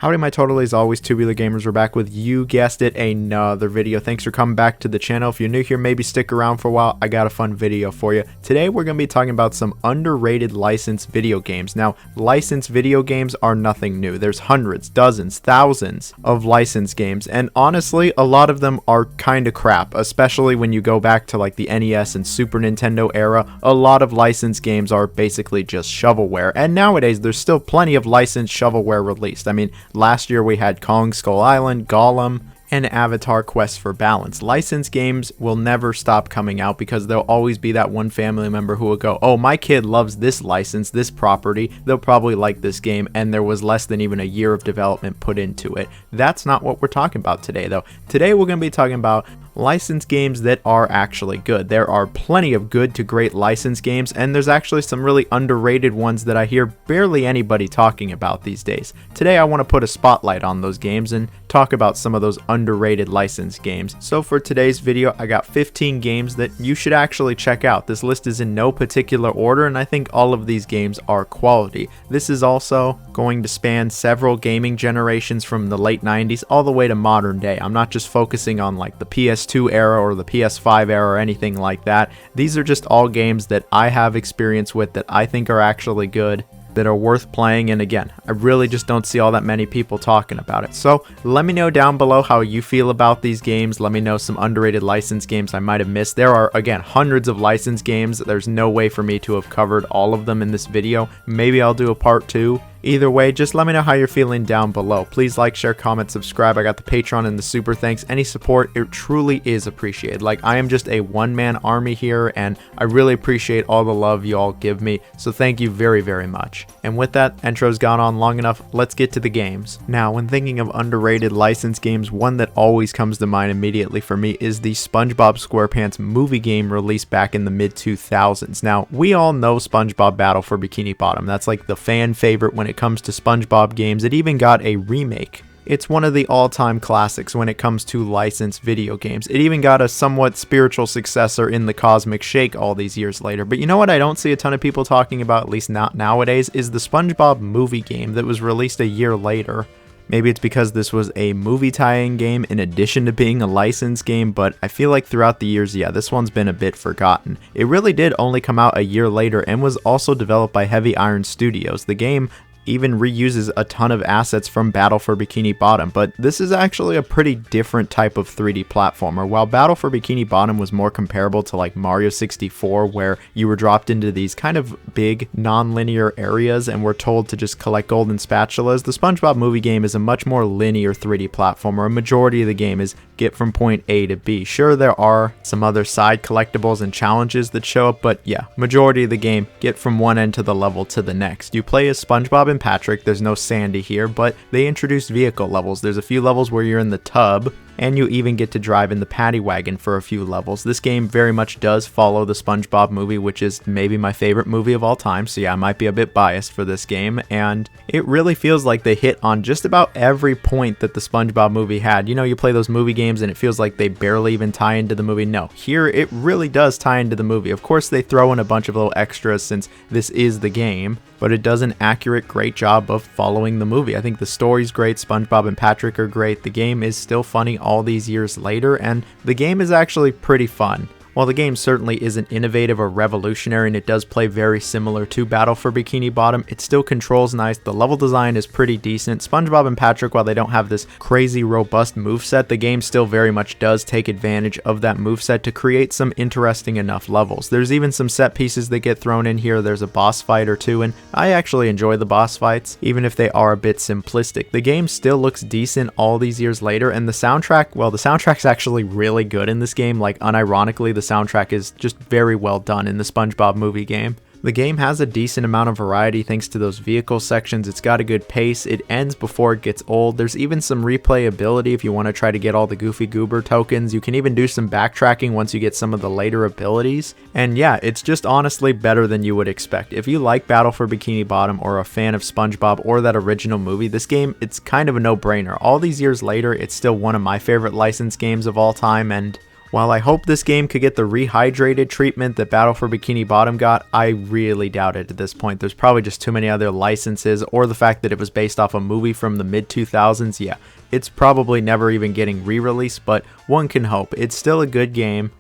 Howdy my totally always Tubular gamers, we're back with, you guessed it, another video. Thanks for coming back to the channel. If you're new here, maybe stick around for a while. I got a fun video for you. Today we're going to be talking about some underrated licensed video games. Now, licensed video games are nothing new. There's hundreds, dozens, thousands of licensed games, and honestly, a lot of them are kind of crap, especially when you go back to like the NES and Super Nintendo era. A lot of licensed games are basically just shovelware, and nowadays there's still plenty of licensed shovelware released. I mean, last year we had Kong Skull Island, Gollum, and Avatar Quest for Balance. Licensed games will never stop coming out because there'll always be that one family member who will go, oh, my kid loves this license, this property, they'll probably like this game, and there was less than even a year of development put into it. That's not what we're talking about today, though. Today we're going to be talking about licensed games that are actually good. There are plenty of good to great licensed games, and there's actually some really underrated ones that I hear barely anybody talking about these days. Today I want to put a spotlight on those games and talk about some of those underrated licensed games. So for today's video, I got 15 games that you should actually check out. This list is in no particular order, and I think all of these games are quality. This is also going to span several gaming generations from the late 90s all the way to modern day. I'm not just focusing on like the PS2 era or the PS5 era or anything like that. These are just all games that I have experience with that I think are actually good, that are worth playing, and again, I really just don't see all that many people talking about it. So let me know down below how you feel about these games. Let me know some underrated licensed games I might have missed. There are, again, hundreds of licensed games. There's no way for me to have covered all of them in this video. Maybe I'll do a part 2. Either way, just let me know how you're feeling down below. Please like, share, comment, subscribe. I got the Patreon and the super thanks. Any support, it truly is appreciated. Like, I am just a one-man army here, and I really appreciate all the love you all give me. So thank you very, very much. And with that, intro's gone on long enough. Let's get to the games. Now, when thinking of underrated licensed games, one that always comes to mind immediately for me is the SpongeBob SquarePants movie game released back in the mid-2000s. Now, we all know SpongeBob Battle for Bikini Bottom. That's like the fan favorite when it comes to SpongeBob games. It even got a remake. It's one of the all-time classics when it comes to licensed video games. It even got a somewhat spiritual successor in the Cosmic Shake all these years later. But you know what I don't see a ton of people talking about, at least not nowadays, is the SpongeBob movie game that was released a year later. Maybe it's because this was a movie tie-in game in addition to being a licensed game, but I feel like throughout the years, yeah, this one's been a bit forgotten. It really did only come out a year later and was also developed by Heavy Iron Studios. The game even reuses a ton of assets from Battle for Bikini Bottom, but this is actually a pretty different type of 3D platformer. While Battle for Bikini Bottom was more comparable to like Mario 64, where you were dropped into these kind of big non-linear areas and were told to just collect golden spatulas, the SpongeBob movie game is a much more linear 3D platformer. A majority of the game is get from point A to B. Sure, there are some other side collectibles and challenges that show up, but yeah, majority of the game, get from one end to the level to the next. You play as SpongeBob and Patrick. There's no Sandy here, but they introduced vehicle levels. There's a few levels where you're in the tub, and you even get to drive in the paddy wagon for a few levels. This game very much does follow the SpongeBob movie, which is maybe my favorite movie of all time, so yeah, I might be a bit biased for this game, and it really feels like they hit on just about every point that the SpongeBob movie had. You know, you play those movie games and it feels like they barely even tie into the movie. No, here it really does tie into the movie. Of course, they throw in a bunch of little extras since this is the game, but it does an accurate, great job of following the movie. I think the story's great, SpongeBob and Patrick are great, the game is still funny all these years later, and the game is actually pretty fun. While the game certainly isn't innovative or revolutionary and it does play very similar to Battle for Bikini Bottom, it still controls nice, the level design is pretty decent. SpongeBob and Patrick, while they don't have this crazy robust moveset, the game still very much does take advantage of that moveset to create some interesting enough levels. There's even some set pieces that get thrown in here, there's a boss fight or two, and I actually enjoy the boss fights, even if they are a bit simplistic. The game still looks decent all these years later, and the soundtrack, well, the soundtrack's actually really good in this game. Like, unironically, the soundtrack is just very well done in the SpongeBob movie game. The game has a decent amount of variety thanks to those vehicle sections. It's got a good pace. It ends before it gets old. There's even some replayability if you want to try to get all the Goofy Goober tokens. You can even do some backtracking once you get some of the later abilities. And yeah, it's just honestly better than you would expect. If you like Battle for Bikini Bottom or a fan of SpongeBob or that original movie, this game, it's kind of a no-brainer. All these years later, it's still one of my favorite licensed games of all time, and While I hope this game could get the rehydrated treatment that Battle for Bikini Bottom got, I really doubt it at this point. There's probably just too many other licenses, or the fact that it was based off a movie from the mid-2000s. Yeah, it's probably never even getting re-released, but one can hope. It's still a good game,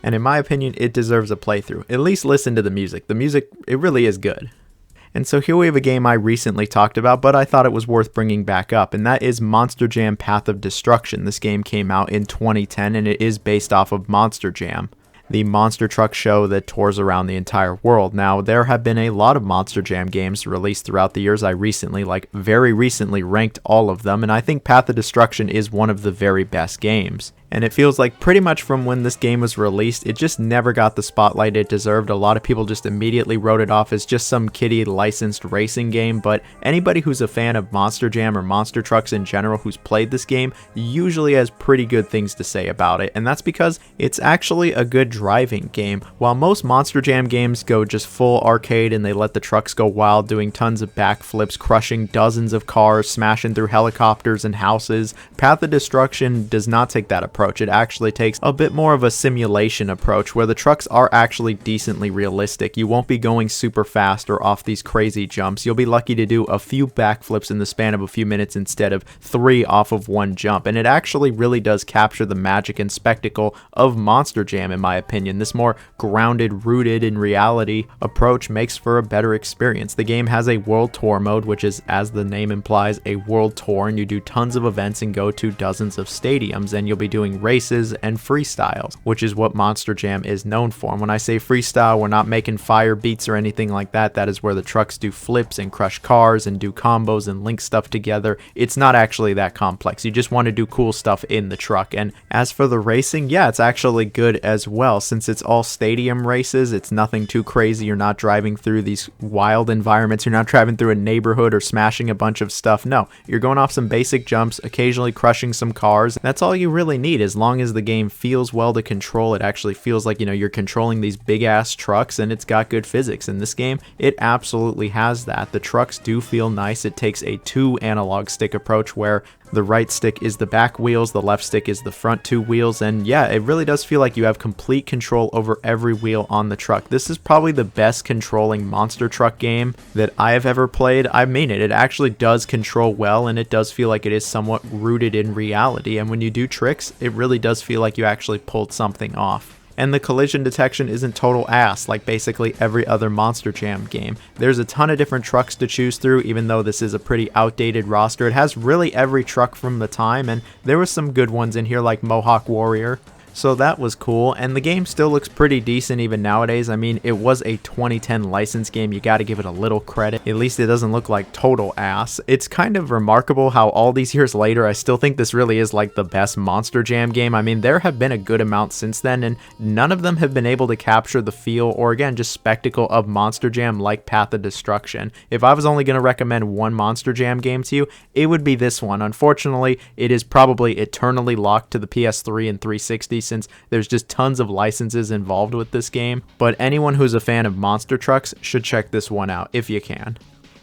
and in my opinion, it deserves a playthrough. At least listen to the music. The music, it really is good. And so here we have a game I recently talked about, but I thought it was worth bringing back up, and that is Monster Jam Path of Destruction. This game came out in 2010, and it is based off of Monster Jam, the monster truck show that tours around the entire world. Now, there have been a lot of Monster Jam games released throughout the years. I recently, very recently, ranked all of them, and I think Path of Destruction is one of the very best games. And it feels like pretty much from when this game was released, it just never got the spotlight it deserved. A lot of people just immediately wrote it off as just some kiddie licensed racing game, but anybody who's a fan of Monster Jam or monster trucks in general who's played this game usually has pretty good things to say about it, and that's because it's actually a good driving game. While most Monster Jam games go just full arcade and they let the trucks go wild, doing tons of backflips, crushing dozens of cars, smashing through helicopters and houses, Path of Destruction does not take that approach. It actually takes a bit more of a simulation approach where the trucks are actually decently realistic. You won't be going super fast or off these crazy jumps. You'll be lucky to do a few backflips in the span of a few minutes instead of 3 off of one jump. And it actually really does capture the magic and spectacle of Monster Jam, in my opinion. This more grounded, rooted in reality approach makes for a better experience. The game has a world tour mode, which is, as the name implies, a world tour, and you do tons of events and go to dozens of stadiums, and you'll be doing races and freestyles, which is what Monster Jam is known for. And when I say freestyle, we're not making fire beats or anything like that. That is where the trucks do flips and crush cars and do combos and link stuff together. It's not actually that complex. You just want to do cool stuff in the truck. And as for the racing, yeah, it's actually good as well. Since it's all stadium races, it's nothing too crazy. You're not driving through these wild environments. You're not driving through a neighborhood or smashing a bunch of stuff. No, you're going off some basic jumps, occasionally crushing some cars. That's all you really need. As long as the game feels well to control, it actually feels like, you're controlling these big ass trucks, and it's got good physics. In this game, it absolutely has that. The trucks do feel nice. It takes a 2 analog stick approach where the right stick is the back wheels, the left stick is the front 2 wheels, and yeah, it really does feel like you have complete control over every wheel on the truck. This is probably the best controlling monster truck game that I have ever played. I mean it actually does control well, and it does feel like it is somewhat rooted in reality, and when you do tricks, it really does feel like you actually pulled something off. And the collision detection isn't total ass like basically every other Monster Jam game. There's a ton of different trucks to choose through, even though this is a pretty outdated roster. It has really every truck from the time, and there were some good ones in here like Mohawk Warrior. So that was cool, and the game still looks pretty decent even nowadays. I mean, it was a 2010 licensed game. You gotta give it a little credit. At least it doesn't look like total ass. It's kind of remarkable how all these years later, I still think this really is like the best Monster Jam game. I mean, there have been a good amount since then, and none of them have been able to capture the feel or, again, just spectacle of Monster Jam like Path of Destruction. If I was only gonna recommend one Monster Jam game to you, it would be this one. Unfortunately, it is probably eternally locked to the PS3 and 360, since there's just tons of licenses involved with this game, but anyone who's a fan of monster trucks should check this one out if you can.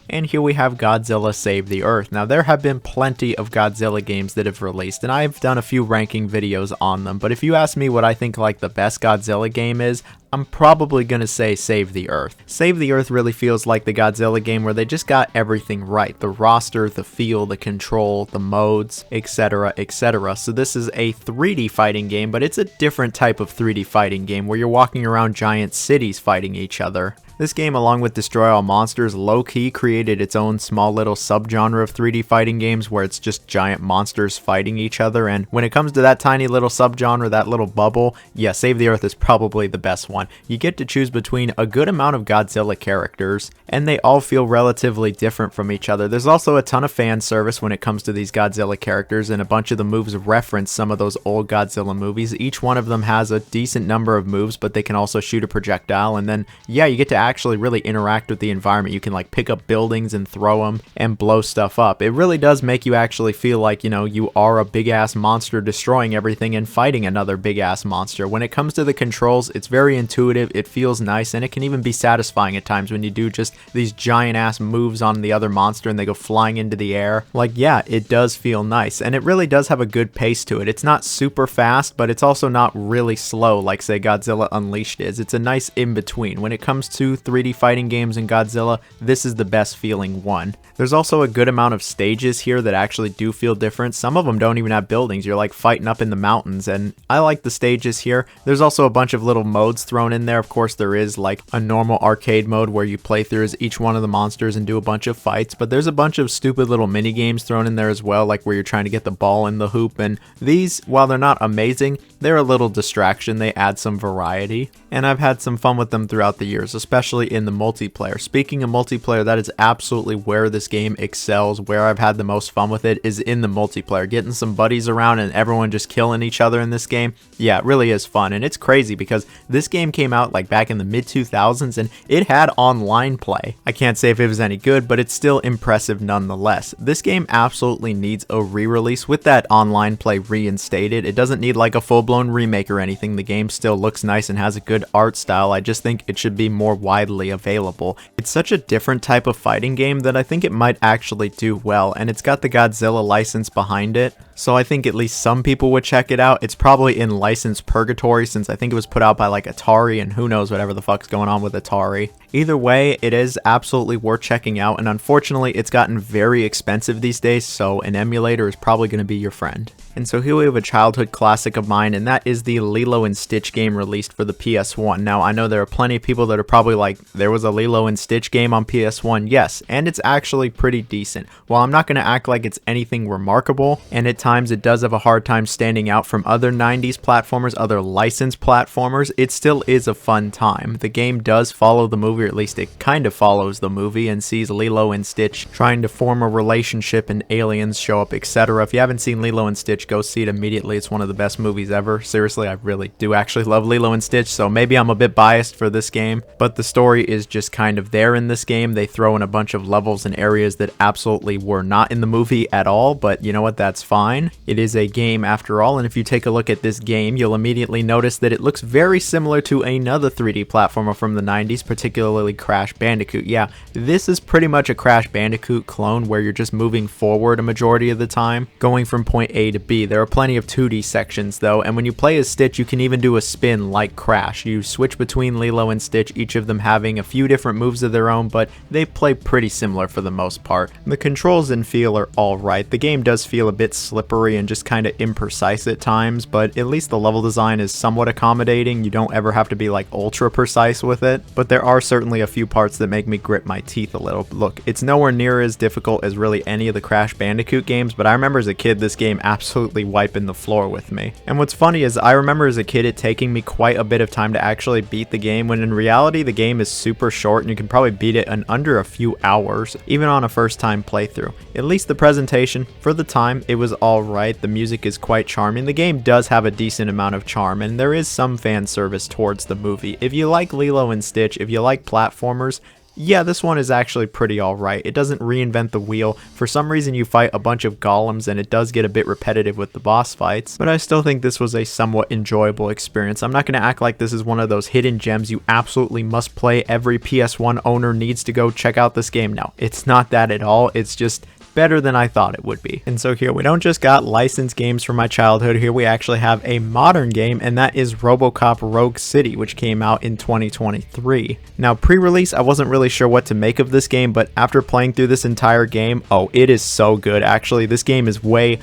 And here we have Godzilla Save the Earth. Now, there have been plenty of Godzilla games that have released, and I've done a few ranking videos on them, but if you ask me what I think like the best Godzilla game is, I'm probably gonna say Save the Earth. Save the Earth really feels like the Godzilla game where they just got everything right. The roster, the feel, the control, the modes, etc, etc. So this is a 3D fighting game, but it's a different type of 3D fighting game where you're walking around giant cities fighting each other. This game, along with Destroy All Monsters, low-key created its own small little subgenre of 3D fighting games where it's just giant monsters fighting each other, and when it comes to that tiny little subgenre, that little bubble, yeah, Save the Earth is probably the best one. You get to choose between a good amount of Godzilla characters, and they all feel relatively different from each other. There's also a ton of fan service when it comes to these Godzilla characters, and a bunch of the moves reference some of those old Godzilla movies. Each one of them has a decent number of moves, but they can also shoot a projectile, and then, yeah, you get to actually really interact with the environment. You can like pick up buildings and throw them and blow stuff up. It really does make you actually feel like, you know, you are a big ass monster destroying everything and fighting another big ass monster. When it comes to the controls, it's very intuitive, it feels nice, and it can even be satisfying at times when you do just these giant ass moves on the other monster and they go flying into the air. Like, yeah, it does feel nice, and it really does have a good pace to it. It's not super fast, but it's also not really slow like, say, Godzilla Unleashed is. It's a nice in-between. When it comes to 3D fighting games in Godzilla, this is the best feeling one. There's also a good amount of stages here that actually do feel different. Some of them don't even have buildings. You're like fighting up in the mountains, and I like the stages here. There's also a bunch of little modes thrown in there. Of course, there is like a normal arcade mode where you play through as each one of the monsters and do a bunch of fights, but there's a bunch of stupid little mini games thrown in there as well, like where you're trying to get the ball in the hoop, and these, while they're not amazing, they're a little distraction. They add some variety, and I've had some fun with them throughout the years, especially in the multiplayer. Speaking of multiplayer, that is absolutely where this game excels. Where I've had the most fun with it is in the multiplayer. Getting some buddies around and everyone just killing each other in this game, yeah, it really is fun. And it's crazy because this game came out like back in the mid 2000s and it had online play. I can't say if it was any good, but it's still impressive nonetheless. This game absolutely needs a re-release with that online play reinstated. It doesn't need like a full-blown remake or anything. The game still looks nice and has a good art style. I just think it should be more widely available. It's such a different type of fighting game that I think it might actually do well, and it's got the Godzilla license behind it, so I think at least some people would check it out. It's probably in license purgatory since I think it was put out by like Atari, and who knows whatever the fuck's going on with Atari. Either way, it is absolutely worth checking out, and unfortunately it's gotten very expensive these days, so an emulator is probably going to be your friend. And so here we have a childhood classic of mine, and that is the Lilo and Stitch game released for the PS1. Now, I know there are plenty of people that are probably like, there was a Lilo and Stitch game on PS1. Yes, and it's actually pretty decent. While I'm not going to act like it's anything remarkable, and at times it does have a hard time standing out from other 90s platformers, other licensed platformers, it still is a fun time. The game does follow the movie, or at least it kind of follows the movie, and sees Lilo and Stitch trying to form a relationship and aliens show up, etc. If you haven't seen Lilo and Stitch, go see it immediately. It's one of the best movies ever. Seriously, I really do actually love Lilo and Stitch, so maybe I'm a bit biased for this game, but the story is just kind of there in this game. They throw in a bunch of levels and areas that absolutely were not in the movie at all, but you know what, that's fine. It is a game after all, and if you take a look at this game, you'll immediately notice that it looks very similar to another 3D platformer from the 90s, particularly Crash Bandicoot. Yeah, this is pretty much a Crash Bandicoot clone where you're just moving forward a majority of the time, going from point A to B. There are plenty of 2D sections though, and when you play as Stitch, you can even do a spin like Crash. You switch between Lilo and Stitch, each of them having a few different moves of their own, but they play pretty similar for the most part. The controls and feel are alright. The game does feel a bit slippery and just kind of imprecise at times, but at least the level design is somewhat accommodating. You don't ever have to be like ultra precise with it, but there are certainly a few parts that make me grit my teeth a little. Look, it's nowhere near as difficult as really any of the Crash Bandicoot games, but I remember as a kid this game absolutely wiping the floor with me. And what's funny is I remember as a kid it taking me quite a bit of time to actually beat the game, when in reality the game is super short and you can probably beat it in under a few hours, even on a first time playthrough. At least the presentation, for the time, it was alright. The music is quite charming. The game does have a decent amount of charm, and there is some fan service towards the movie. If you like Lilo and Stitch, if you like platformers, yeah, this one is actually pretty alright. It doesn't reinvent the wheel. For some reason you fight a bunch of golems and it does get a bit repetitive with the boss fights, but I still think this was a somewhat enjoyable experience. I'm not going to act like this is one of those hidden gems you absolutely must play. Every PS1 owner needs to go check out this game. No, it's not that at all. It's just better than I thought it would be. And so here we don't just got licensed games from my childhood. Here we actually have a modern game, and that is RoboCop Rogue City, which came out in 2023. Now, pre-release, I wasn't really sure what to make of this game, but after playing through this entire game, oh, it is so good. Actually, this game is way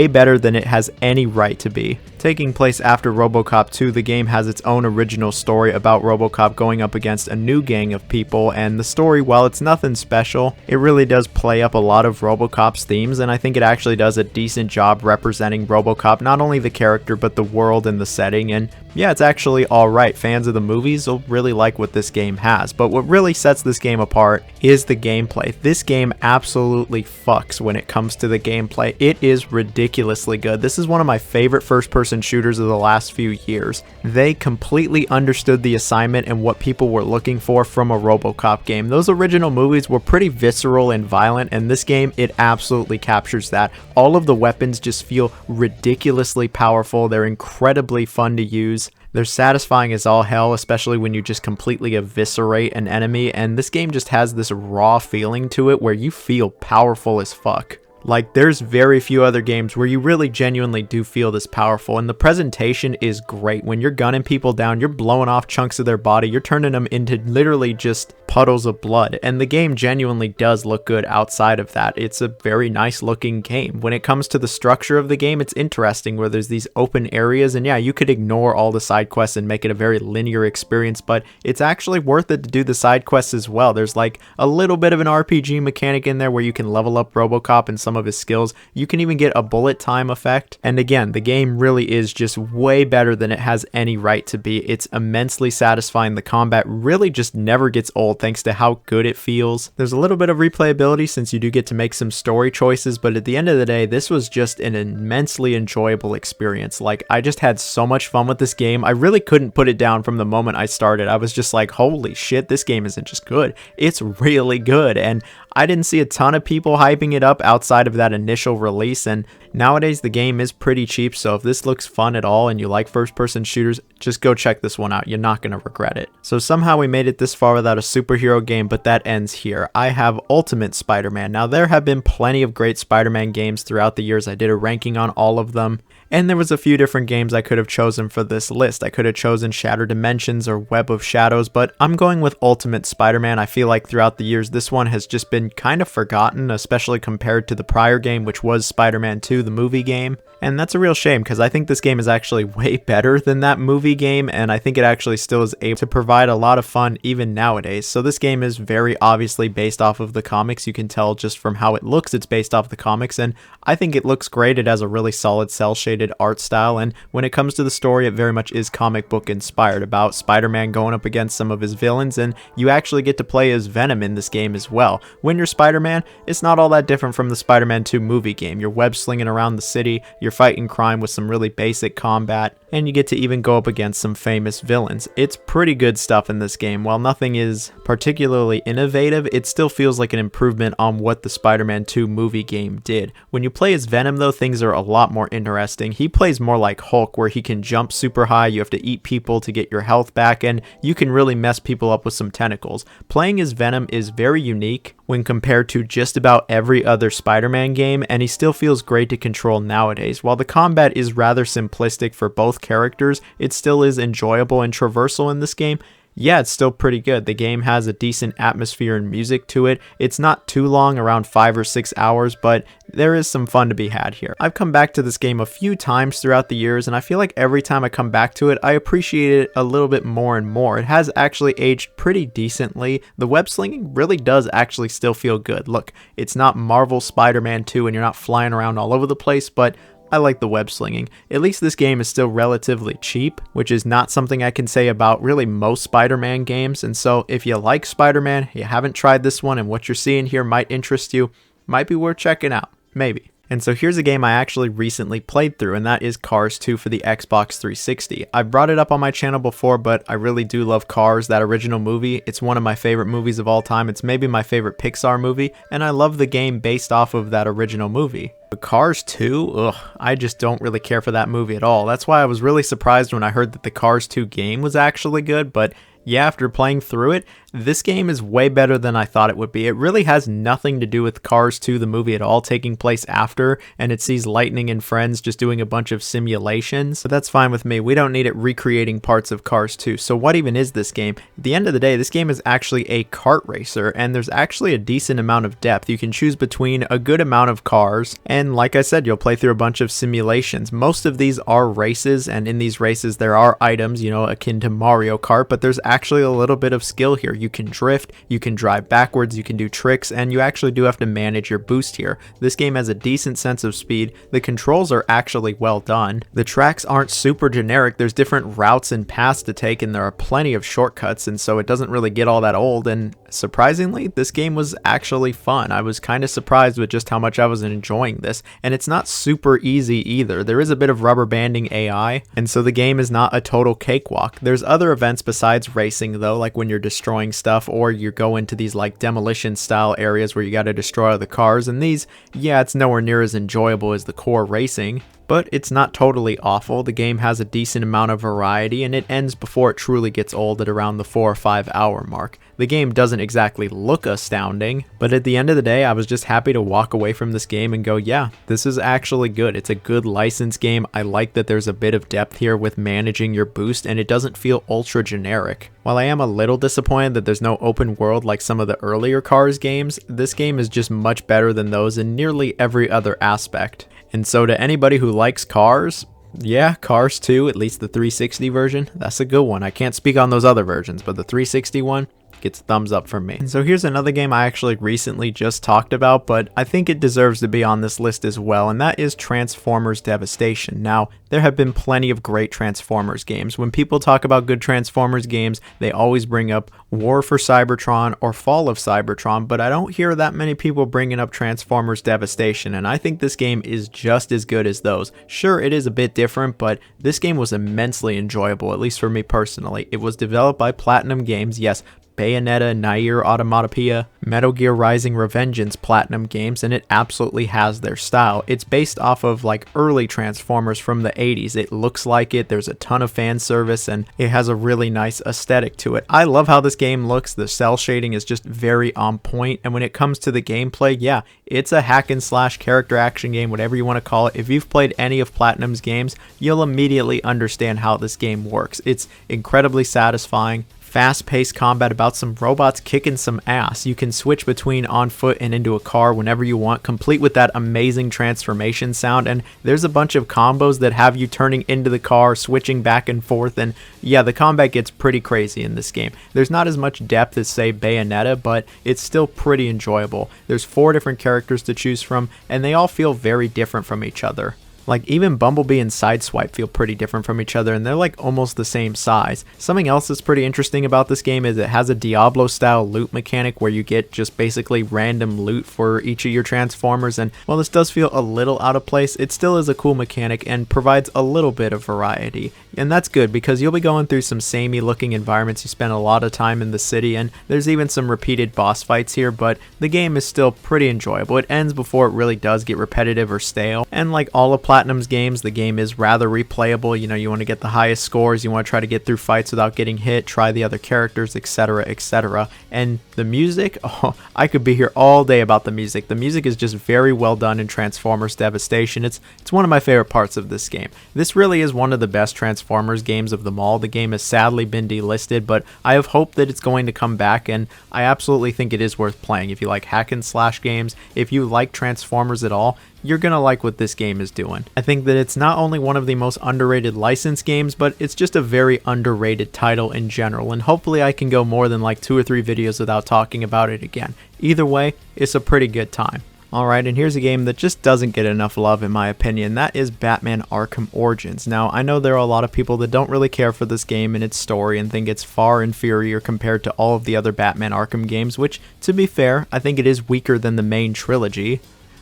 better than it has any right to be. Taking place after RoboCop 2, the game has its own original story about RoboCop going up against a new gang of people, and the story, while it's nothing special, it really does play up a lot of RoboCop RoboCop's themes, and I think it actually does a decent job representing RoboCop, not only the character, but the world and the setting, and yeah, it's actually alright. Fans of the movies will really like what this game has, but what really sets this game apart is the gameplay. This game absolutely fucks when it comes to the gameplay. It is ridiculously good. This is one of my favorite first-person shooters of the last few years. They completely understood the assignment and what people were looking for from a RoboCop game. Those original movies were pretty visceral and violent, and this game, it absolutely captures that. All of the weapons just feel ridiculously powerful. They're incredibly fun to use. They're satisfying as all hell, especially when you just completely eviscerate an enemy, and this game just has this raw feeling to it where you feel powerful as fuck. Like, there's very few other games where you really genuinely do feel this powerful, and the presentation is great. When you're gunning people down, you're blowing off chunks of their body, you're turning them into literally just puddles of blood, and the game genuinely does look good outside of that. It's a very nice looking game. When it comes to the structure of the game, it's interesting where there's these open areas, and yeah, you could ignore all the side quests and make it a very linear experience, but it's actually worth it to do the side quests as well. There's like a little bit of an RPG mechanic in there where you can level up RoboCop and some of his skills. You can even get a bullet time effect, and again, the game really is just way better than it has any right to be. It's immensely satisfying. The combat really just never gets old thanks to how good it feels. There's a little bit of replayability since you do get to make some story choices, but at the end of the day, this was just an immensely enjoyable experience. Like, I just had so much fun with this game. I really couldn't put it down from the moment I started. I was just like, holy shit, this game isn't just good, it's really good. And I didn't see a ton of people hyping it up outside of that initial release, and nowadays the game is pretty cheap, so if this looks fun at all and you like first-person shooters, just go check this one out. You're not going to regret it. So somehow we made it this far without a superhero game, but that ends here. I have Ultimate Spider-Man. Now, there have been plenty of great Spider-Man games throughout the years. I did a ranking on all of them, and there was a few different games I could have chosen for this list. I could have chosen Shattered Dimensions or Web of Shadows, but I'm going with Ultimate Spider-Man. I feel like throughout the years, this one has just been kind of forgotten, especially compared to the prior game, which was Spider-Man 2, the movie game. And that's a real shame, because I think this game is actually way better than that movie game, and I think it actually still is able to provide a lot of fun even nowadays. So this game is very obviously based off of the comics. You can tell just from how it looks, it's based off the comics, and I think it looks great. It has a really solid cel-shaded art style, and when it comes to the story, it very much is comic book inspired, about Spider-Man going up against some of his villains, and you actually get to play as Venom in this game as well. When you're Spider-Man, it's not all that different from the Spider-Man 2 movie game. You're web slinging around the city, you're fighting crime with some really basic combat, and you get to even go up against some famous villains. It's pretty good stuff in this game. While nothing is particularly innovative, it still feels like an improvement on what the Spider-Man 2 movie game did. When you play as Venom though, things are a lot more interesting. He plays more like Hulk, where he can jump super high, you have to eat people to get your health back, and you can really mess people up with some tentacles. Playing as Venom is very unique when compared to just about every other Spider-Man game, and he still feels great to control nowadays. While the combat is rather simplistic for both characters, it still is enjoyable and traversal in this game. Yeah, it's still pretty good. The game has a decent atmosphere and music to it. It's not too long, around 5 or 6 hours, but there is some fun to be had here. I've come back to this game a few times throughout the years, and I feel like every time I come back to it, I appreciate it a little bit more and more. It has actually aged pretty decently. The web slinging really does actually still feel good. Look, it's not Marvel Spider-Man 2 and you're not flying around all over the place, but I like the web slinging. At least this game is still relatively cheap, which is not something I can say about really most Spider-Man games. And so if you like Spider-Man, you haven't tried this one, and what you're seeing here might interest you, might be worth checking out. Maybe. And so here's a game I actually recently played through, and that is Cars 2 for the Xbox 360. I brought it up on my channel before, but I really do love Cars, that original movie. It's one of my favorite movies of all time. It's maybe my favorite Pixar movie, and I love the game based off of that original movie. But Cars 2, I just don't really care for that movie at all. That's why I was really surprised when I heard that the Cars 2 game was actually good, but yeah, after playing through it, this game is way better than I thought it would be. It really has nothing to do with Cars 2, the movie at all, taking place after, and it sees Lightning and friends just doing a bunch of simulations. But that's fine with me. We don't need it recreating parts of Cars 2. So what even is this game? At the end of the day, this game is actually a kart racer, and there's actually a decent amount of depth. You can choose between a good amount of cars, and like I said, you'll play through a bunch of simulations. Most of these are races, and in these races there are items, you know, akin to Mario Kart, but there's actually a little bit of skill here. You can drift, you can drive backwards, you can do tricks, and you actually do have to manage your boost here. This game has a decent sense of speed. The controls are actually well done. The tracks aren't super generic. There's different routes and paths to take, and there are plenty of shortcuts, and so it doesn't really get all that old. And surprisingly, this game was actually fun. I was kind of surprised with just how much I was enjoying this, and it's not super easy either. There is a bit of rubber banding AI, and so the game is not a total cakewalk. There's other events besides racing though, like when you're destroying stuff or you go into these like demolition style areas where you got to destroy the cars, and these, yeah, it's nowhere near as enjoyable as the core racing. But it's not totally awful. The game has a decent amount of variety, and it ends before it truly gets old at around the 4 or 5 hour mark. The game doesn't exactly look astounding, but at the end of the day, I was just happy to walk away from this game and go, yeah, this is actually good. It's a good licensed game. I like that there's a bit of depth here with managing your boost, and it doesn't feel ultra generic. While I am a little disappointed that there's no open world like some of the earlier Cars games, this game is just much better than those in nearly every other aspect. And so to anybody who likes Cars, yeah, Cars 2, at least the 360 version, that's a good one. I can't speak on those other versions, but the 360 one gets a thumbs up from me. And so here's another game I actually recently just talked about, but I think it deserves to be on this list as well, and that is Transformers Devastation. Now, there have been plenty of great Transformers games. When people talk about good Transformers games, they always bring up War for Cybertron or Fall of Cybertron, but I don't hear that many people bringing up Transformers Devastation, and I think this game is just as good as those. Sure, it is a bit different, but this game was immensely enjoyable, at least for me personally. It was developed by Platinum Games, yes, Bayonetta, Nier Automatopoeia, Metal Gear Rising Revengeance Platinum Games, and it absolutely has their style. It's based off of like early Transformers from the 80s. It looks like it, there's a ton of fan service, and it has a really nice aesthetic to it. I love how this game looks. The cell shading is just very on point, and when it comes to the gameplay, yeah, it's a hack and slash character action game, whatever you want to call it. If you've played any of Platinum's games, you'll immediately understand how this game works. It's incredibly satisfying. Fast-paced combat about some robots kicking some ass. You can switch between on foot and into a car whenever you want, complete with that amazing transformation sound, and there's a bunch of combos that have you turning into the car, switching back and forth, and yeah, the combat gets pretty crazy in this game. There's not as much depth as, say, Bayonetta, but it's still pretty enjoyable. There's 4 different characters to choose from, and they all feel very different from each other. Like, even Bumblebee and Sideswipe feel pretty different from each other, and they're like almost the same size. Something else that's pretty interesting about this game is it has a Diablo-style loot mechanic where you get just basically random loot for each of your Transformers, and while this does feel a little out of place, it still is a cool mechanic and provides a little bit of variety. And that's good because you'll be going through some samey looking environments. You spend a lot of time in the city, and there's even some repeated boss fights here, but the game is still pretty enjoyable. It ends before it really does get repetitive or stale, and like all of Platinum's games, the game is rather replayable. You know, you want to get the highest scores, you want to try to get through fights without getting hit, try the other characters, etc, etc. And the music, oh, I could be here all day about the music. The music is just very well done in Transformers Devastation. It's one of my favorite parts of this game. This really is one of the best Transformers games of them all. The game has sadly been delisted, but I have hope that it's going to come back, and I absolutely think it is worth playing. If you like hack and slash games, if you like Transformers at all, you're gonna like what this game is doing. I think that it's not only one of the most underrated licensed games, but it's just a very underrated title in general, and hopefully I can go more than like 2 or 3 videos without talking about it again. Either way, it's a pretty good time. Alright, and here's a game that just doesn't get enough love in my opinion. That is Batman Arkham Origins. Now, I know there are a lot of people that don't really care for this game and its story and think it's far inferior compared to all of the other Batman Arkham games, which, to be fair, I think it is weaker than the main trilogy.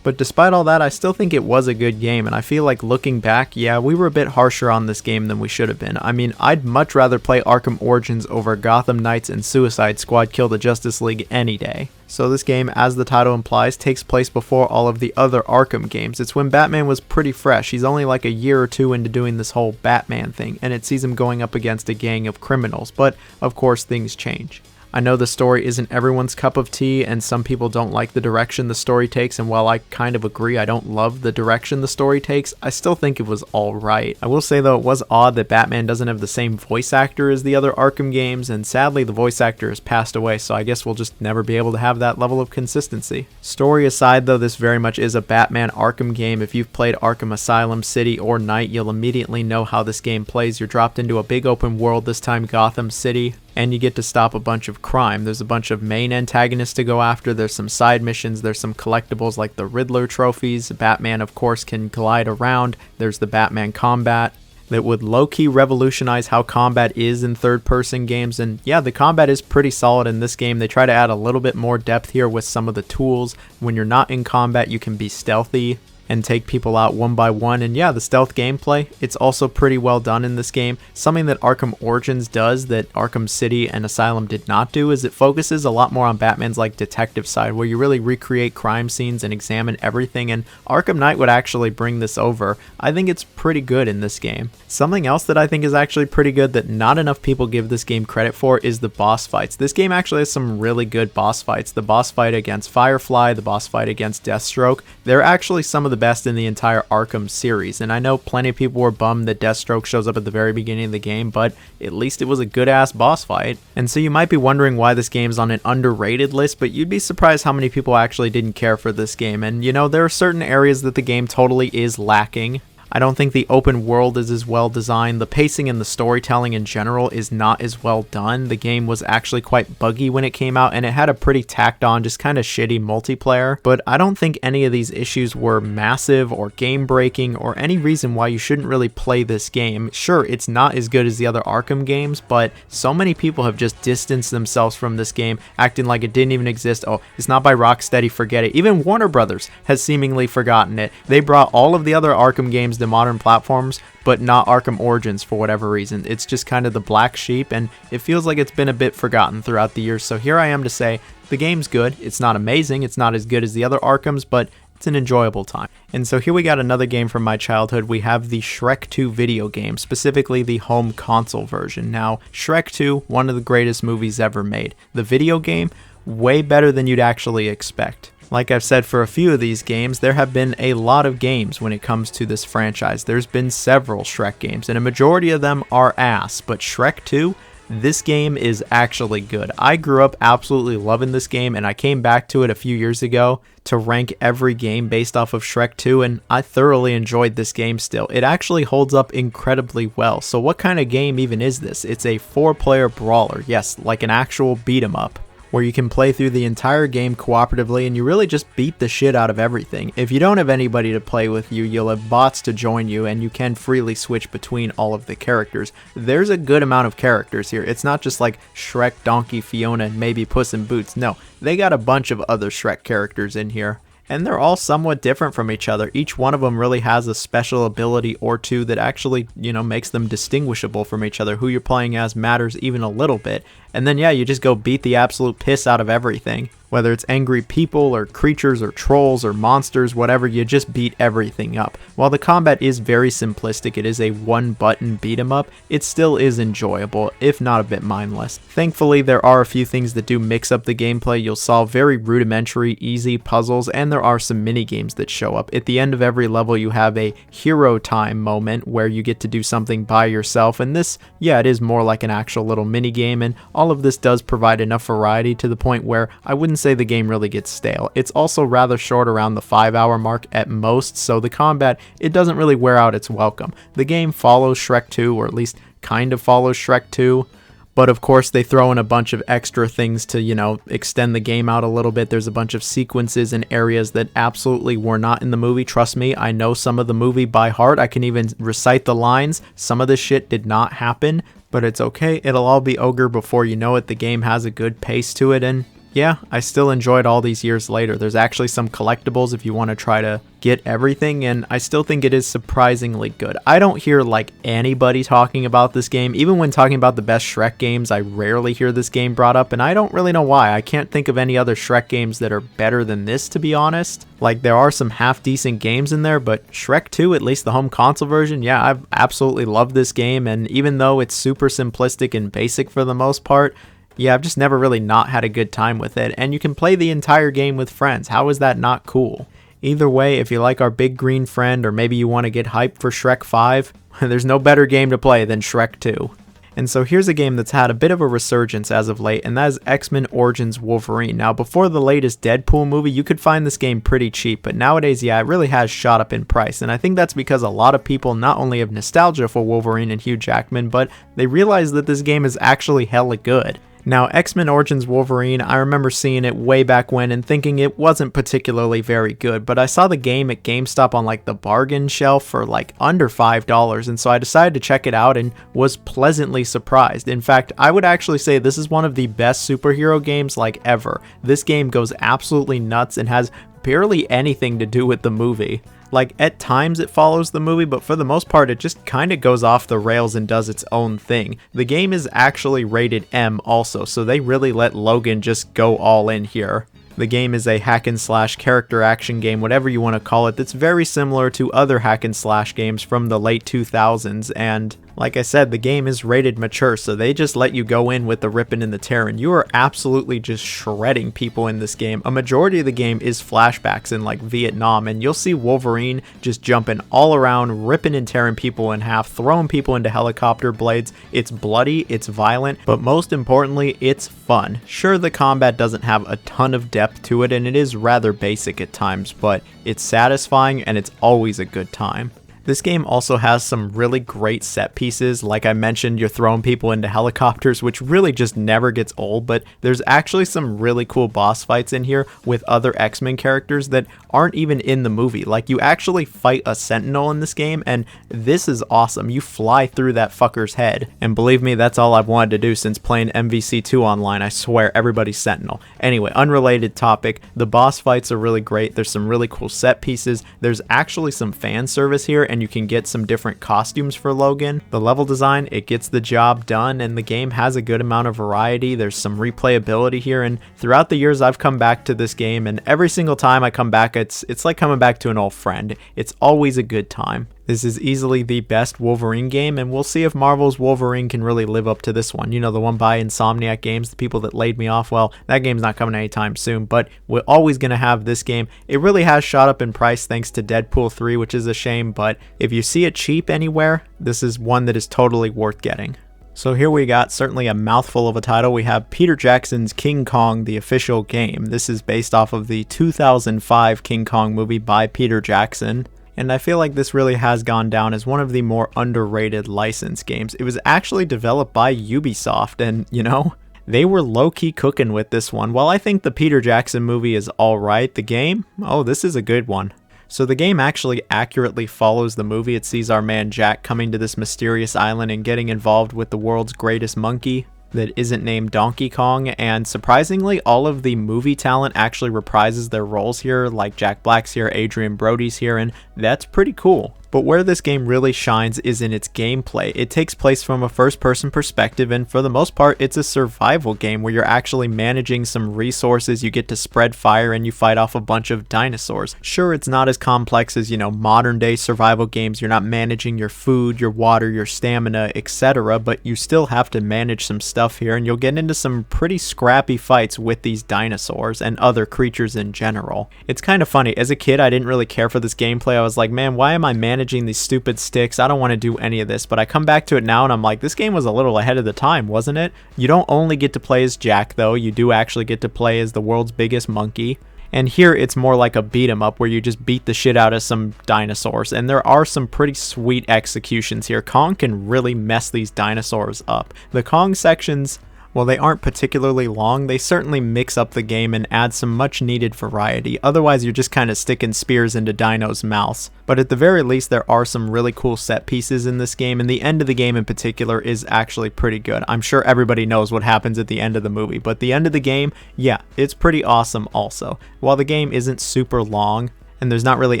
But despite all that, I still think it was a good game, and I feel like looking back, yeah, we were a bit harsher on this game than we should have been. I mean, I'd much rather play Arkham Origins over Gotham Knights and Suicide Squad Kill the Justice League any day. So this game, as the title implies, takes place before all of the other Arkham games. It's when Batman was pretty fresh. He's only like a year or 2 into doing this whole Batman thing, and it sees him going up against a gang of criminals, but of course things change. I know the story isn't everyone's cup of tea, and some people don't like the direction the story takes, and while I kind of agree I don't love the direction the story takes, I still think it was alright. I will say though, it was odd that Batman doesn't have the same voice actor as the other Arkham games, and sadly the voice actor has passed away, so I guess we'll just never be able to have that level of consistency. Story aside though, this very much is a Batman Arkham game. If you've played Arkham Asylum, City, or Night, you'll immediately know how this game plays. You're dropped into a big open world, this time Gotham City. and you get to stop a bunch of crime. There's a bunch of main antagonists to go after, there's some side missions, there's some collectibles like the Riddler trophies. Batman, of course, can glide around. There's the Batman combat that would low-key revolutionize how combat is in third-person games. And yeah, the combat is pretty solid in this game. They try to add a little bit more depth here with some of the tools. When you're not in combat, you can be stealthy and take people out one by one. And yeah, the stealth gameplay, it's also pretty well done in this game. Something that Arkham Origins does that Arkham City and Asylum did not do is it focuses a lot more on Batman's like detective side, where you really recreate crime scenes and examine everything, and Arkham Knight would actually bring this over. I think it's pretty good in this game. Something else that I think is actually pretty good that not enough people give this game credit for is the boss fights. This game actually has some really good boss fights. The boss fight against Firefly, the boss fight against Deathstroke, they're actually some of the best in the entire Arkham series. And I know plenty of people were bummed that Deathstroke shows up at the very beginning of the game, but at least it was a good ass boss fight. And so you might be wondering why this game's on an underrated list, but you'd be surprised how many people actually didn't care for this game. And you know, there are certain areas that the game totally is lacking. I don't think the open world is as well designed. The pacing and the storytelling in general is not as well done. The game was actually quite buggy when it came out, and it had a pretty tacked on, just kind of shitty multiplayer. But I don't think any of these issues were massive or game breaking or any reason why you shouldn't really play this game. Sure, it's not as good as the other Arkham games, but so many people have just distanced themselves from this game, acting like it didn't even exist. Oh, it's not by Rocksteady, forget it. Even Warner Brothers has seemingly forgotten it. They brought all of the other Arkham games to modern platforms, but not Arkham Origins for whatever reason. It's just kind of the black sheep, and it feels like it's been a bit forgotten throughout the years. So here I am to say the game's good. It's not amazing, it's not as good as the other Arkhams, but it's an enjoyable time. And so here we got another game from my childhood. We have the Shrek 2 video game, specifically the home console version. Now, Shrek 2, one of the greatest movies ever made. The video game, way better than you'd actually expect. Like I've said for a few of these games, there have been a lot of games when it comes to this franchise. There's been several Shrek games, and a majority of them are ass, but Shrek 2, this game is actually good. I grew up absolutely loving this game, and I came back to it a few years ago to rank every game based off of Shrek 2, and I thoroughly enjoyed this game still. It actually holds up incredibly well. So what kind of game even is this? It's a 4-player brawler, yes, like an actual beat 'em up, where you can play through the entire game cooperatively and you really just beat the shit out of everything. If you don't have anybody to play with you, you'll have bots to join you, and you can freely switch between all of the characters. There's a good amount of characters here. It's not just like Shrek, Donkey, Fiona, and maybe Puss in Boots. No, they got a bunch of other Shrek characters in here. And they're all somewhat different from each other. Each one of them really has a special ability or two that actually, makes them distinguishable from each other. Who you're playing as matters even a little bit. And then, yeah, you just go beat the absolute piss out of everything. Whether it's angry people or creatures or trolls or monsters, whatever, you just beat everything up. While the combat is very simplistic, it is a one-button beat 'em up, it still is enjoyable, if not a bit mindless. Thankfully, there are a few things that do mix up the gameplay. You'll solve very rudimentary, easy puzzles, and there are some mini-games that show up. At the end of every level, you have a hero time moment where you get to do something by yourself, and this, yeah, it is more like an actual little mini-game, and all of this does provide enough variety to the point where I wouldn't say the game really gets stale. It's also rather short, around the 5-hour mark at most, so the combat, it doesn't really wear out its welcome. The game follows Shrek 2, or at least kind of follows Shrek 2, but of course they throw in a bunch of extra things to, extend the game out a little bit. There's a bunch of sequences and areas that absolutely were not in the movie. Trust me, I know some of the movie by heart. I can even recite the lines. Some of this shit did not happen, but it's okay. It'll all be ogre before you know it. The game has a good pace to it, and yeah, I still enjoy it all these years later. There's actually some collectibles if you want to try to get everything, and I still think it is surprisingly good. I don't hear like anybody talking about this game. Even when talking about the best Shrek games, I rarely hear this game brought up, and I don't really know why. I can't think of any other Shrek games that are better than this, to be honest. Like, there are some half-decent games in there, but Shrek 2, at least the home console version, yeah, I've absolutely loved this game, and even though it's super simplistic and basic for the most part, yeah, I've just never really not had a good time with it, and you can play the entire game with friends. How is that not cool? Either way, if you like our big green friend, or maybe you want to get hyped for Shrek 5, there's no better game to play than Shrek 2. And so here's a game that's had a bit of a resurgence as of late, and that is X-Men Origins Wolverine. Now, before the latest Deadpool movie, you could find this game pretty cheap, but nowadays, yeah, it really has shot up in price, and I think that's because a lot of people not only have nostalgia for Wolverine and Hugh Jackman, but they realize that this game is actually hella good. Now, X-Men Origins Wolverine, I remember seeing it way back when and thinking it wasn't particularly very good, but I saw the game at GameStop on like the bargain shelf for like under $5, and so I decided to check it out and was pleasantly surprised. In fact, I would actually say this is one of the best superhero games like ever. This game goes absolutely nuts and has barely anything to do with the movie. Like, at times it follows the movie, but for the most part it just kinda goes off the rails and does its own thing. The game is actually rated M also, so they really let Logan just go all in here. The game is a hack and slash character action game, whatever you want to call it, that's very similar to other hack and slash games from the late 2000s, and like I said, the game is rated mature, so they just let you go in with the ripping and the tearing. You are absolutely just shredding people in this game. A majority of the game is flashbacks in like Vietnam, and you'll see Wolverine just jumping all around, ripping and tearing people in half, throwing people into helicopter blades. It's bloody, it's violent, but most importantly, it's fun. Sure, the combat doesn't have a ton of depth to it, and it is rather basic at times, but it's satisfying and it's always a good time. This game also has some really great set pieces. Like I mentioned, you're throwing people into helicopters, which really just never gets old, but there's actually some really cool boss fights in here with other X-Men characters that aren't even in the movie. Like, you actually fight a Sentinel in this game, and this is awesome. You fly through that fucker's head, and believe me, that's all I've wanted to do since playing MVC2 online. I swear, everybody's Sentinel. Anyway, unrelated topic, the boss fights are really great. There's some really cool set pieces. There's actually some fan service here, and you can get some different costumes for Logan. The level design, it gets the job done, and the game has a good amount of variety. There's some replayability here, and throughout the years I've come back to this game, and every single time I come back, it's like coming back to an old friend. It's always a good time. This is easily the best Wolverine game, and we'll see if Marvel's Wolverine can really live up to this one. You know, the one by Insomniac Games, the people that laid me off. Well, that game's not coming anytime soon, but we're always going to have this game. It really has shot up in price thanks to Deadpool 3, which is a shame, but if you see it cheap anywhere, this is one that is totally worth getting. So here we got certainly a mouthful of a title. We have Peter Jackson's King Kong, the official game. This is based off of the 2005 King Kong movie by Peter Jackson. And I feel like this really has gone down as one of the more underrated licensed games. It was actually developed by Ubisoft, and you know, they were low-key cooking with this one. While I think the Peter Jackson movie is alright, the game, oh, this is a good one. So the game actually accurately follows the movie. It sees our man Jack coming to this mysterious island and getting involved with the world's greatest monkey that isn't named Donkey Kong, and surprisingly, all of the movie talent actually reprises their roles here, like Jack Black's here, Adrian Brody's here, and that's pretty cool. But where this game really shines is in its gameplay. It takes place from a first-person perspective, and for the most part, it's a survival game where you're actually managing some resources. You get to spread fire and you fight off a bunch of dinosaurs. Sure, it's not as complex as, you know, modern-day survival games. You're not managing your food, your water, your stamina, etc., but you still have to manage some stuff here, and you'll get into some pretty scrappy fights with these dinosaurs and other creatures in general. It's kind of funny. As a kid, I didn't really care for this gameplay. I was like, man, why am I managing these stupid sticks? I don't want to do any of this. But I come back to it now and I'm like, this game was a little ahead of the time, wasn't it? You don't only get to play as Jack though, you do actually get to play as the world's biggest monkey. And here it's more like a beat 'em up where you just beat the shit out of some dinosaurs, and there are some pretty sweet executions here. Kong can really mess these dinosaurs up. The Kong sections, while they aren't particularly long, they certainly mix up the game and add some much needed variety. Otherwise, you're just kind of sticking spears into dinos' mouths. But at the very least, there are some really cool set pieces in this game, and the end of the game in particular is actually pretty good. I'm sure everybody knows what happens at the end of the movie, but the end of the game, yeah, it's pretty awesome also. While the game isn't super long, and there's not really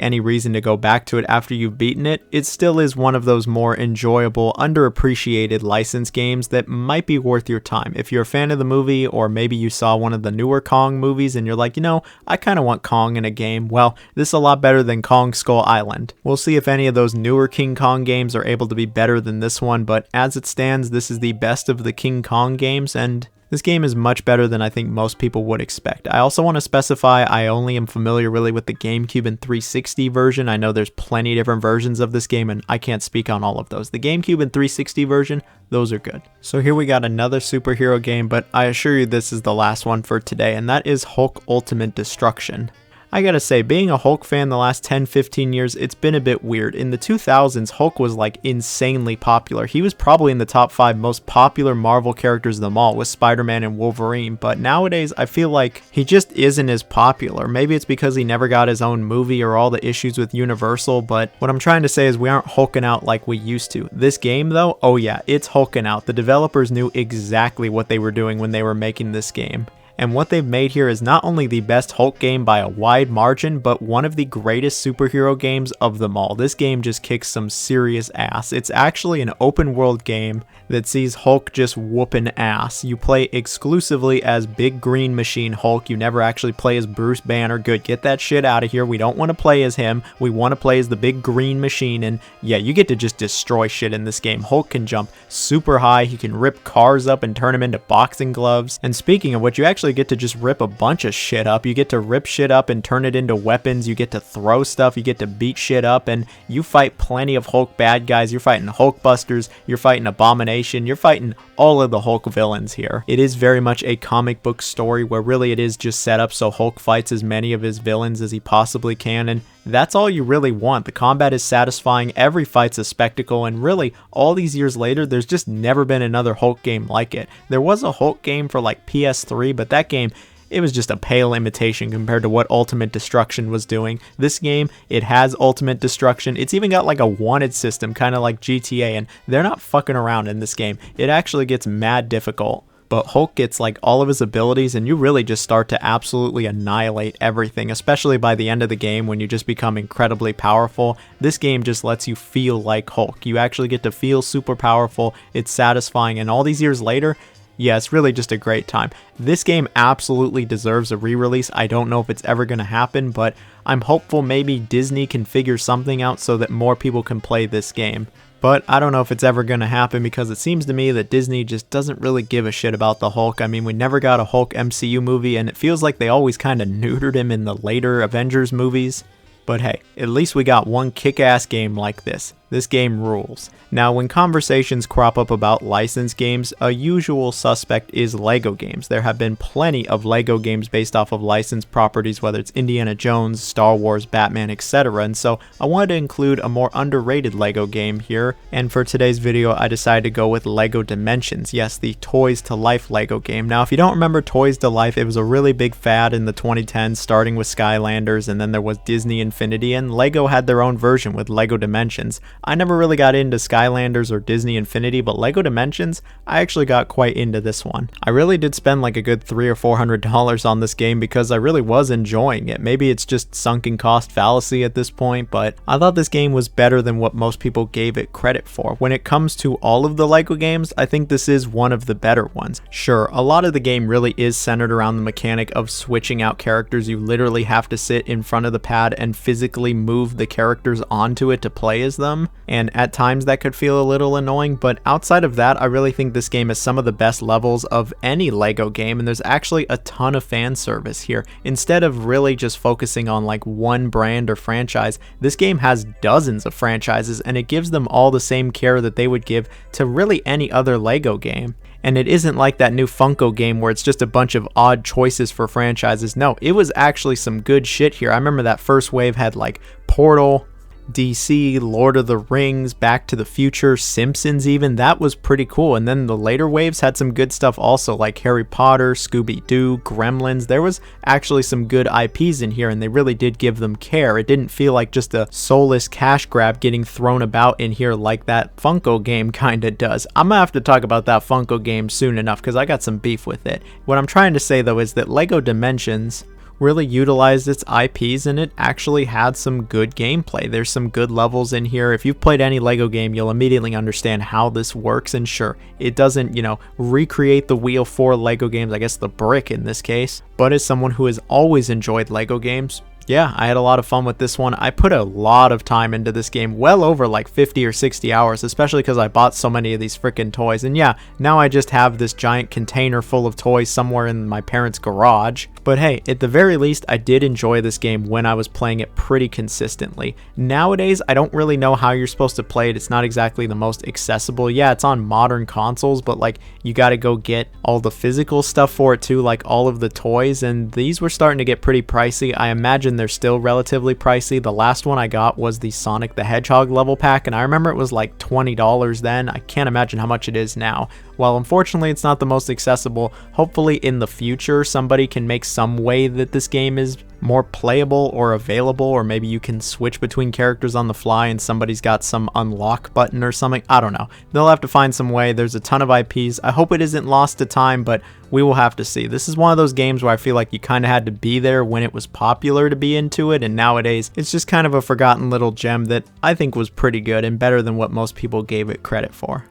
any reason to go back to it after you've beaten it, it still is one of those more enjoyable, underappreciated license games that might be worth your time. If you're a fan of the movie, or maybe you saw one of the newer Kong movies and you're like, you know, I kind of want Kong in a game, well, this is a lot better than Kong Skull Island. We'll see if any of those newer King Kong games are able to be better than this one, but as it stands, this is the best of the King Kong games, and This game is much better than I think most people would expect. I also want to specify I only am familiar really with the GameCube and 360 version. I know there's plenty of different versions of this game and I can't speak on all of those. The GameCube and 360 version, those are good. So here we got another superhero game, but I assure you this is the last one for today, and that is Hulk Ultimate Destruction. I gotta say, being a Hulk fan the last 10-15 years, it's been a bit weird. In the 2000s, Hulk was like insanely popular. He was probably in the top 5 most popular Marvel characters of them all, with Spider-Man and Wolverine, but nowadays I feel like he just isn't as popular. Maybe it's because he never got his own movie or all the issues with Universal, but what I'm trying to say is we aren't hulking out like we used to. This game though, oh yeah, it's hulking out. The developers knew exactly what they were doing when they were making this game. And what they've made here is not only the best Hulk game by a wide margin, but one of the greatest superhero games of them all. This game just kicks some serious ass. It's actually an open world game that sees Hulk just whooping ass. You play exclusively as Big Green Machine Hulk. You never actually play as Bruce Banner. Good, get that shit out of here. We don't want to play as him. We want to play as the Big Green Machine, and yeah, you get to just destroy shit in this game. Hulk can jump super high. He can rip cars up and turn them into boxing gloves. And speaking of which, you actually get to just rip a bunch of shit up. You get to rip shit up and turn it into weapons. You get to throw stuff. You get to beat shit up, and you fight plenty of Hulk bad guys. You're fighting Hulkbusters. You're fighting Abomination. You're fighting all of the Hulk villains here. It is very much a comic book story where really it is just set up so Hulk fights as many of his villains as he possibly can, and that's all you really want. The combat is satisfying, every fight's a spectacle, and really, all these years later, there's just never been another Hulk game like it. There was a Hulk game for like PS3, but that game, it was just a pale imitation compared to what Ultimate Destruction was doing. This game, it has Ultimate Destruction. It's even got like a wanted system, kind of like GTA, and they're not fucking around in this game. It actually gets mad difficult. But Hulk gets like all of his abilities, and you really just start to absolutely annihilate everything, especially by the end of the game when you just become incredibly powerful. This game just lets you feel like Hulk. You actually get to feel super powerful. It's satisfying, and all these years later, yeah, it's really just a great time. This game absolutely deserves a re-release. I don't know if it's ever going to happen, but I'm hopeful maybe Disney can figure something out so that more people can play this game. But I don't know if it's ever going to happen because it seems to me that Disney just doesn't really give a shit about the Hulk. I mean, we never got a Hulk MCU movie, and it feels like they always kind of neutered him in the later Avengers movies. But hey, at least we got one kick-ass game like this. This game rules. Now, when conversations crop up about licensed games, a usual suspect is Lego games. There have been plenty of Lego games based off of licensed properties, whether it's Indiana Jones, Star Wars, Batman, etc. And so I wanted to include a more underrated Lego game here. And for today's video, I decided to go with Lego Dimensions. Yes, the Toys to Life Lego game. Now, if you don't remember Toys to Life, it was a really big fad in the 2010s, starting with Skylanders, and then there was Disney Infinity, and Lego had their own version with Lego Dimensions. I never really got into Skylanders or Disney Infinity, but Lego Dimensions, I actually got quite into this one. I really did spend like a good $300 or $400 on this game because I really was enjoying it. Maybe it's just sunken cost fallacy at this point, but I thought this game was better than what most people gave it credit for. When it comes to all of the Lego games, I think this is one of the better ones. Sure, a lot of the game really is centered around the mechanic of switching out characters. You literally have to sit in front of the pad and physically move the characters onto it to play as them. And at times that could feel a little annoying, but outside of that, I really think this game has some of the best levels of any Lego game, and there's actually a ton of fan service here. Instead of really just focusing on like one brand or franchise, this game has dozens of franchises, and it gives them all the same care that they would give to really any other Lego game. And it isn't like that new Funko game where it's just a bunch of odd choices for franchises. No, it was actually some good shit here. I remember that first wave had like Portal, DC, Lord of the Rings, Back to the Future, Simpsons even. That was pretty cool. And then the later waves had some good stuff also, like Harry Potter, Scooby-Doo, Gremlins. There was actually some good IPs in here, and they really did give them care. It didn't feel like just a soulless cash grab getting thrown about in here like that Funko game kinda does. I'm gonna have to talk about that Funko game soon enough because I got some beef with it. What I'm trying to say though is that Lego Dimensions really utilized its IPs, and it actually had some good gameplay. There's some good levels in here. If you've played any Lego game, you'll immediately understand how this works, and sure, it doesn't, recreate the wheel for Lego games, I guess the brick in this case, but as someone who has always enjoyed Lego games, Yeah, I had a lot of fun with this one. I put a lot of time into this game, well over like 50 or 60 hours, especially because I bought so many of these freaking toys. And yeah, now I just have this giant container full of toys somewhere in my parents' garage. But hey, at the very least, I did enjoy this game when I was playing it pretty consistently. Nowadays, I don't really know how you're supposed to play it. It's not exactly the most accessible. Yeah, it's on modern consoles, but like you got to go get all the physical stuff for it too, like all of the toys. And these were starting to get pretty pricey. I imagine they're still relatively pricey. The last one I got was the Sonic the Hedgehog level pack, and I remember it was like $20 then. I can't imagine how much it is now. While unfortunately it's not the most accessible, hopefully in the future somebody can make some way that this game is more playable or available, or maybe you can switch between characters on the fly and somebody's got some unlock button or something. I don't know. They'll have to find some way. There's a ton of IPs. I hope it isn't lost to time, but we will have to see. This is one of those games where I feel like you kind of had to be there when it was popular to be into it, and nowadays it's just kind of a forgotten little gem that I think was pretty good and better than what most people gave it credit for.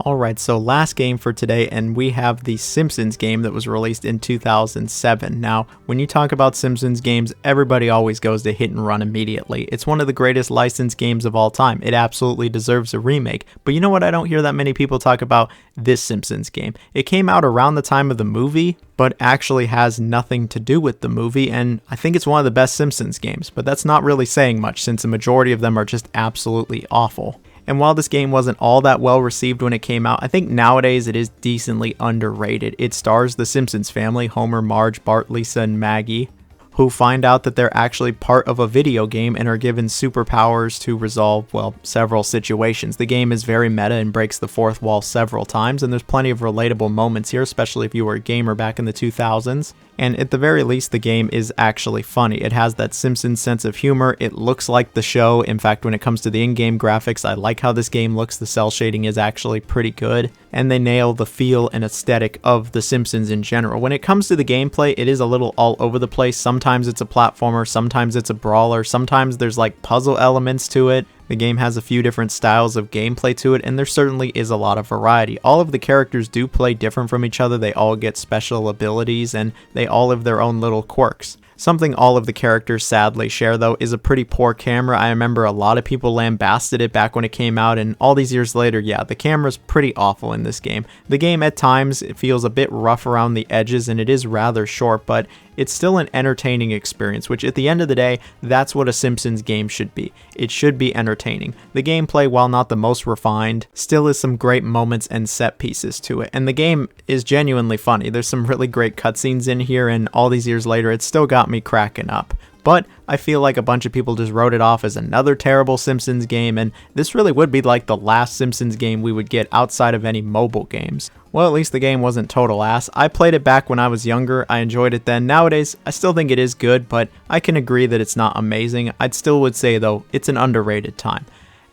Alright, so last game for today, and we have the Simpsons game that was released in 2007. Now, when you talk about Simpsons games, everybody always goes to Hit and Run immediately. It's one of the greatest licensed games of all time. It absolutely deserves a remake. But you know what? I don't hear that many people talk about this Simpsons game. It came out around the time of the movie, but actually has nothing to do with the movie, and I think it's one of the best Simpsons games. But that's not really saying much, since a majority of them are just absolutely awful. And while this game wasn't all that well received when it came out, I think nowadays it is decently underrated. It stars the Simpsons family, Homer, Marge, Bart, Lisa, and Maggie, who find out that they're actually part of a video game and are given superpowers to resolve, well, several situations. The game is very meta and breaks the fourth wall several times, and there's plenty of relatable moments here, especially if you were a gamer back in the 2000s. And at the very least, the game is actually funny. It has that Simpsons sense of humor. It looks like the show. In fact, when it comes to the in-game graphics, I like how this game looks. The cell shading is actually pretty good, and they nail the feel and aesthetic of The Simpsons in general. When it comes to the gameplay, it is a little all over the place. Sometimes it's a platformer, sometimes it's a brawler, sometimes there's like puzzle elements to it. The game has a few different styles of gameplay to it, and there certainly is a lot of variety. All of the characters do play different from each other. They all get special abilities, and they all have their own little quirks. Something all of the characters sadly share, though, is a pretty poor camera. I remember a lot of people lambasted it back when it came out, and all these years later, yeah, the camera's pretty awful in this game. The game at times, it feels a bit rough around the edges, and it is rather short, but it's still an entertaining experience, which at the end of the day, that's what a Simpsons game should be. It should be entertaining. The gameplay, while not the most refined, still has some great moments and set pieces to it, and the game is genuinely funny. There's some really great cutscenes in here, and all these years later, it's still got me cracking up. But I feel like a bunch of people just wrote it off as another terrible Simpsons game, and this really would be like the last Simpsons game we would get outside of any mobile games. Well, at least the game wasn't total ass. I played it back when I was younger. I enjoyed it then. Nowadays, I still think it is good, but I can agree that it's not amazing. I'd still would say, though, it's an underrated time.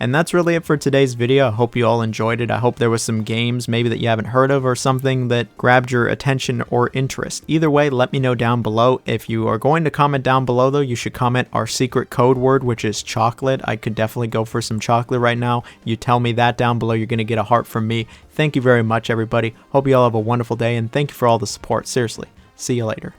And that's really it for today's video. I hope you all enjoyed it. I hope there was some games maybe that you haven't heard of or something that grabbed your attention or interest. Either way, let me know down below. If you are going to comment down below, though, you should comment our secret code word, which is chocolate. I could definitely go for some chocolate right now. You tell me that down below, you're going to get a heart from me. Thank you very much, everybody. Hope you all have a wonderful day, and thank you for all the support. Seriously. See you later.